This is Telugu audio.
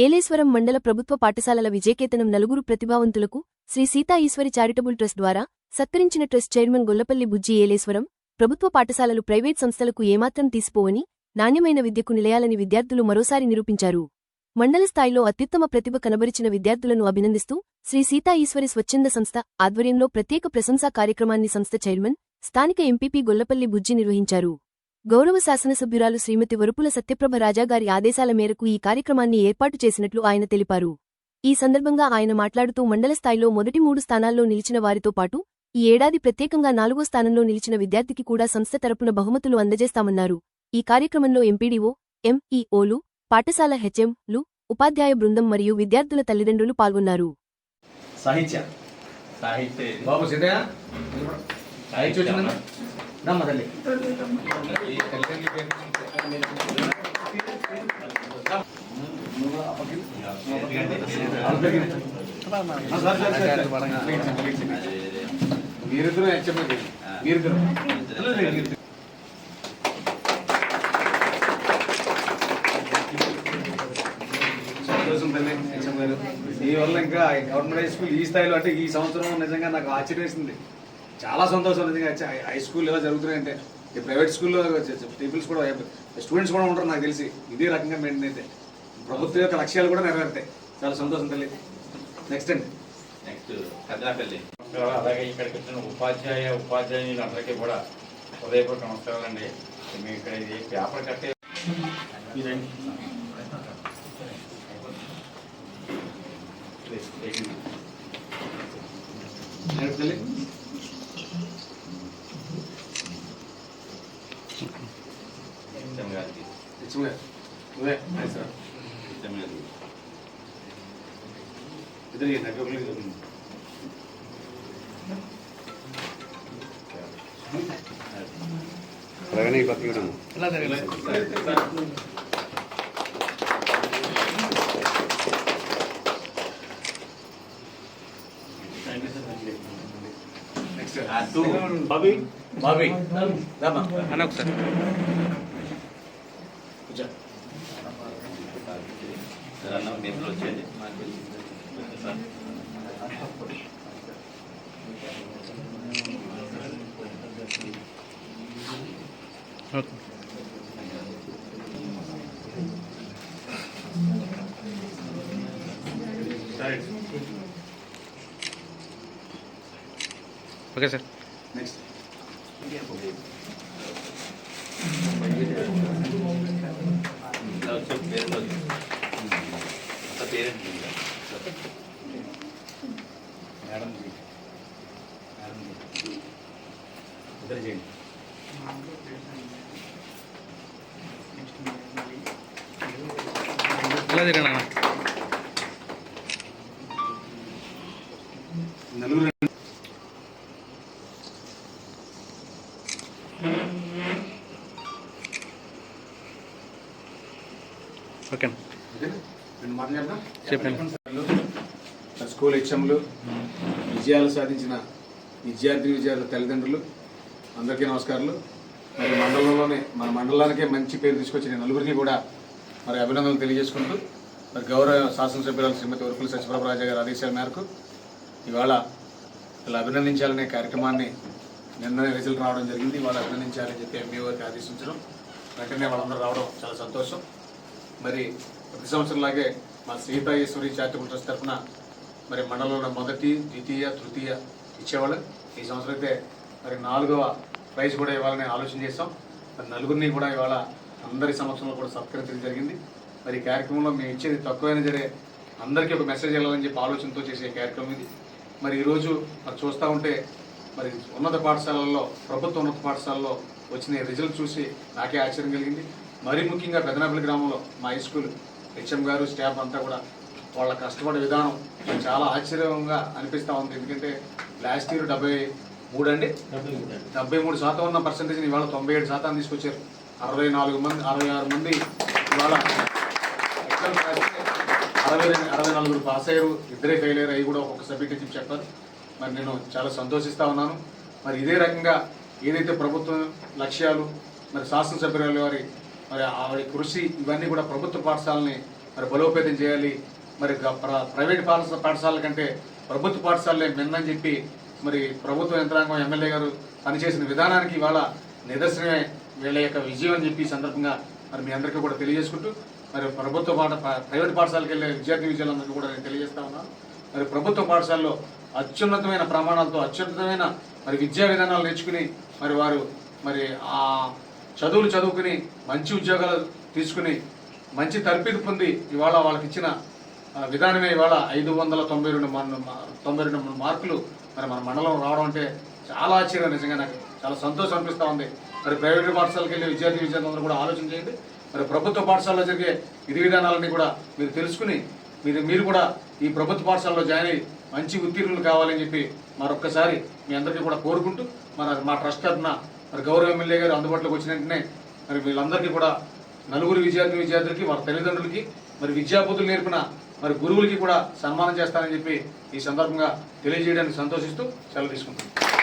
ఏలేశ్వరం మండల ప్రభుత్వ పాఠశాలల విజయకేతనం నలుగురు ప్రతిభావంతులకు శ్రీ సీతా ఈశ్వరి చారిటబుల్ ట్రస్ట్ ద్వారా సత్కరించిన ట్రస్ట్ చైర్మన్ గొల్లపల్లి బుజ్జి. ఏలేశ్వరం ప్రభుత్వ పాఠశాలలు ప్రైవేట్ సంస్థలకు ఏమాత్రం తీసిపోవని, నాణ్యమైన విద్యకు నిలయాలని విద్యార్థులు మరోసారి నిరూపించారు. మండల స్థాయిలో అత్యుత్తమ ప్రతిభ కనబరిచిన విద్యార్థులను అభినందిస్తూ శ్రీ సీతా ఈశ్వరి స్వచ్ఛంద సంస్థ ఆధ్వర్యంలో ప్రత్యేక ప్రశంసా కార్యక్రమాన్ని సంస్థ చైర్మన్, స్థానిక ఎంపీపీ గొల్లపల్లి బుజ్జి నిర్వహించారు. గౌరవ శాసనసభ్యురాలు శ్రీమతి వరుపుల సత్యప్రభ రాజాగారి ఆదేశాల మేరకు ఈ కార్యక్రమాన్ని ఏర్పాటు చేసినట్లు ఆయన తెలిపారు. ఈ సందర్భంగా ఆయన మాట్లాడుతూ మండల స్థాయిలో మొదటి 3 స్థానాల్లో నిలిచిన వారితో పాటు ఈ ఏడాది ప్రత్యేకంగా 4వ స్థానంలో నిలిచిన విద్యార్థికి కూడా సంస్థ తరపున బహుమతులు అందజేస్తామన్నారు. ఈ కార్యక్రమంలో ఎంపీడీఓ, ఎంఈఓలు, పాఠశాల హెచ్ఎంలు, ఉపాధ్యాయ బృందం మరియు విద్యార్థుల తల్లిదండ్రులు పాల్గొన్నారు. సంతోషం తల్లి హెచ్ఎం గారు. ఈ వల్ల ఇంకా గవర్నమెంట్ హై స్కూల్ ఈ స్థాయిలో అంటే ఈ సంవత్సరం నిజంగా నాకు ఆశ్చర్యం వేసింది. చాలా సంతోషం నిజంగా. హై స్కూల్ ఇలా జరుగుతున్నాయంటే ప్రైవేట్ స్కూల్లో పీపుల్స్ కూడా స్టూడెంట్స్ కూడా ఉంటారు నాకు తెలిసి. ఇదే రకంగా మెయింటైన్ అయితే ప్రభుత్వం యొక్క లక్ష్యాలు కూడా నెరవేరుతాయి. చాలా సంతోషం తల్లి. నెక్స్ట్ అండి, నెక్స్ట్ కద్రాపల్లి. అలాగే ఇక్కడికి వచ్చిన ఉపాధ్యాయులు అందరికీ కూడా హృదయపూర్వక నమస్కారాలండి. మేము ఇక్కడ ఇది పేపర్ కట్టే బాబీ అన్న ఒకసారి మీరు వచ్చేది ఓకే సార్. నెక్స్ట్ మేడం ఇద్దరు చేయండి. నలుగురు ఓకే చెప్పండి. స్కూల్ హెచ్ఎంలు, విజయాలు సాధించిన విద్యార్థుల తల్లిదండ్రులు అందరికీ నమస్కారాలు. మరి మన మండలానికే మంచి పేరు తీసుకొచ్చిన నలుగురికి కూడా మరి అభినందనలు తెలియజేసుకుంటూ, మరి గౌరవ శాసనసభ్యురాలు శ్రీమతి వరుపుల సత్యప్రభ రాజా గారి ఆదేశాల మేరకు ఇవాళ ఇలా అభినందించాలనే కార్యక్రమాన్ని నిన్న రిజల్ట్ రావడం జరిగింది. వాళ్ళు అభినందించాలని చెప్పి ఎంపీ గారికి ఆదేశించడం, వెంటనే వాళ్ళందరూ రావడం చాలా సంతోషం. మరి ప్రతి సంవత్సరంలాగే మా సీతా ఈశ్వరి చారిటబుల్ ట్రస్ట్ తరఫున మరి మండలంలో మొదటి, ద్వితీయ, తృతీయ ఇచ్చేవాళ్ళు. ఈ సంవత్సరం అయితే మరి 4వ ప్రైజ్ కూడా ఇవ్వాలని ఆలోచన చేస్తాం. మరి నలుగురిని కూడా ఇవాళ అందరి సంవత్సరంలో కూడా సత్కరించడం జరిగింది. మరి ఈ కార్యక్రమంలో మేము ఇచ్చేది తక్కువైనా సరే అందరికీ ఒక మెసేజ్ వెళ్ళాలని చెప్పి ఆలోచనతో చేసే కార్యక్రమం ఇది. మరి ఈరోజు మరి చూస్తూ ఉంటే మరి ఉన్నత పాఠశాలల్లో, ప్రభుత్వ ఉన్నత పాఠశాలలో వచ్చిన రిజల్ట్ చూసి నాకే ఆశ్చర్యం కలిగింది. మరీ ముఖ్యంగా పెదనాపల్లి గ్రామంలో మా హై స్కూల్ హెచ్ఎం గారు, స్టాఫ్ అంతా కూడా వాళ్ళ కష్టపడే విధానం చాలా ఆశ్చర్యంగా అనిపిస్తూ ఉంది. ఎందుకంటే లాస్ట్ ఇయర్ 73% ఉన్న పర్సెంటేజ్ని ఇవాళ 97% తీసుకొచ్చారు. 66 మంది ఇవాళ ఎగ్జామ్ రాస్తే 64 పాస్ అయ్యారు, 2 ఫెయిల్ అయ్యారు. అవి కూడా ఒక్కొక్క సబ్జెక్ట్ చెప్పి చెప్పారు. మరి నేను చాలా సంతోషిస్తూ ఉన్నాను. మరి ఇదే రకంగా ఏదైతే ప్రభుత్వం లక్ష్యాలు, మరి శాసనసభ్యురాలు వారి మరి ఆవిడ కృషి, ఇవన్నీ కూడా ప్రభుత్వ పాఠశాలని మరి బలోపేతం చేయాలి. మరి ప్రైవేట్ పాఠశాలల కంటే ప్రభుత్వ పాఠశాలలే మిన్నని చెప్పి మరి ప్రభుత్వ యంత్రాంగం ఎమ్మెల్యే గారు పనిచేసిన విధానానికి ఇవాళ నిదర్శనమే వీళ్ళ యొక్క విజయం అని చెప్పి ఈ సందర్భంగా మరి మీ అందరికీ కూడా తెలియజేసుకుంటూ మరి ప్రైవేట్ పాఠశాలకు వెళ్ళే విద్యార్థులందరికీ కూడా నేను తెలియజేస్తా ఉన్నాను. మరి ప్రభుత్వ పాఠశాలలో అత్యున్నతమైన ప్రమాణాలతో అత్యున్నతమైన మరి విద్యా విధానాలు నేర్చుకుని మరి వారు మరి ఆ చదువులు చదువుకుని మంచి ఉద్యోగాలు తీసుకుని మంచి తర్ఫీదు పొంది ఇవాళ వాళ్ళకి ఇచ్చిన విధానమే ఇవాళ 592 మార్కులు మరి మన మండలం రావడం అంటే చాలా ఆశ్చర్యం. నిజంగా నాకు చాలా సంతోషం అనిపిస్తూ ఉంది. మరి ప్రైవేట్ పాఠశాలకు వెళ్ళే విద్యార్థులందరూ కూడా ఆలోచన చేయండి. మరి ప్రభుత్వ పాఠశాలలో జరిగే విధి విధానాలన్నీ కూడా మీరు తెలుసుకుని మీరు కూడా ఈ ప్రభుత్వ పాఠశాలలో జాయిన్ అయ్యి మంచి ఉత్తీర్ణులు కావాలని చెప్పి మరొక్కసారి మీ అందరికీ కూడా కోరుకుంటూ మా ట్రస్ట్ తరఫున మరి గౌరవ ఎమ్మెల్యే గారు అందుబాటులోకి వచ్చిన వెంటనే మరి వీళ్ళందరికీ కూడా నలుగురు విద్యార్థులకి వారి తల్లిదండ్రులకి మరి విద్యాబుద్ధులు నేర్పిన మరి గురువులకి కూడా సన్మానం చేస్తానని చెప్పి ఈ సందర్భంగా తెలియజేయడానికి సంతోషిస్తూ సెలవు తీసుకుంటాను.